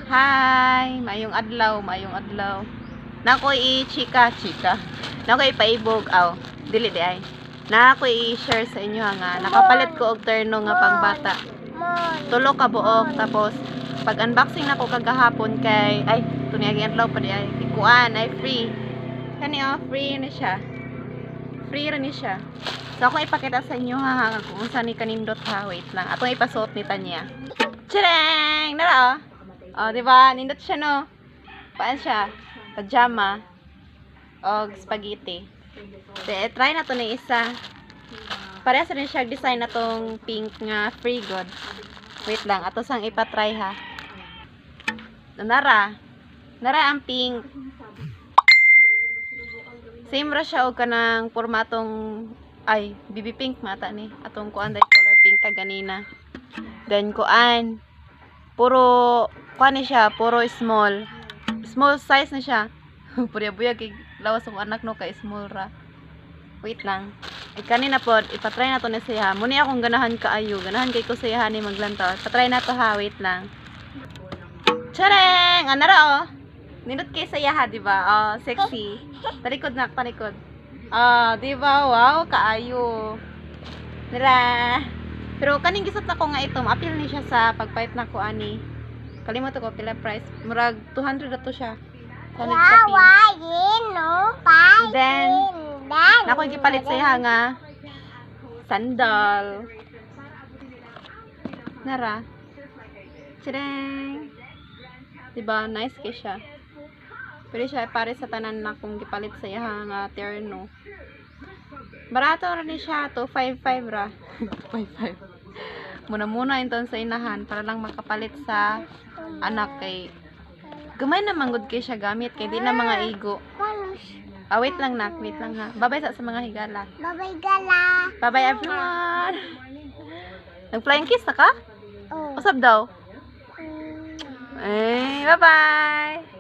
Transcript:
Hi, mayong adlaw, mayong adlaw. Nako i-chika. Nako ipaibog aw. Dili di ay. Nako i-share sa inyo nga nakapalit ko og terno nga pangbata. Tulo ka buok tapos pag unboxing nako kagahapon kay ay tuniagi adlaw pa di ay ikuan ay free. Kani free na siya. Free ra ni siya. So ako ipakita sa inyo ha kung unsa ni kanindot ha. Wait lang. Atong ipasuot ni Tanya. Tchireng! Nara oh, di ba? Nindot siya no. Paan siya? Pajama og spaghetti. Try na to ni isa. Parehas rin siya design na tong pink nga free god. Wait lang, ato sang ipa-try ha. Nara ang pink. Same ra siya og kanang formatong ay BB pink mata ni. Atong kuan dai color pink ka ganina. Then kuan puro kuan ni siya, puro small. Small size na siya. Purya-buya kay lawas ang anak no kay small ra. Wait lang. Ay kanina pod ipatry na to ni siya. Muni akong ganahan kaayo. Ganahan kay ko siya ni maglantaw. Patry na to ha. Wait lang. Chareng! Anara oh. Nindot kay siya ha, di ba? Oh, sexy. Talikod na, talikod. Di ba? Wow, kaayo. Nara. Pero kaning gisot na ko nga ito, ma-appeal ni siya sa pagpayat na ko ani. Kalimot ko pila price. Murag 200 na to siya. Then, nako gipalit sa iya nga sandal. Nara. Tadang! Diba? Nice kay siya. Pero siya pare sa tanan na kung gipalit sa iya nga terno. Barato ra ni siya. 255 ra. 255. Muna inton sa inahan para lang makapalit sa anak kay gamay na manggod kay siya gamit kay di na mga igo. Wait lang nak, wait lang ha. Bye-bye sa mga higala. Bye-bye gala. Bye-bye everyone. Nag-flying kiss na ka? Usab daw. Bye-bye.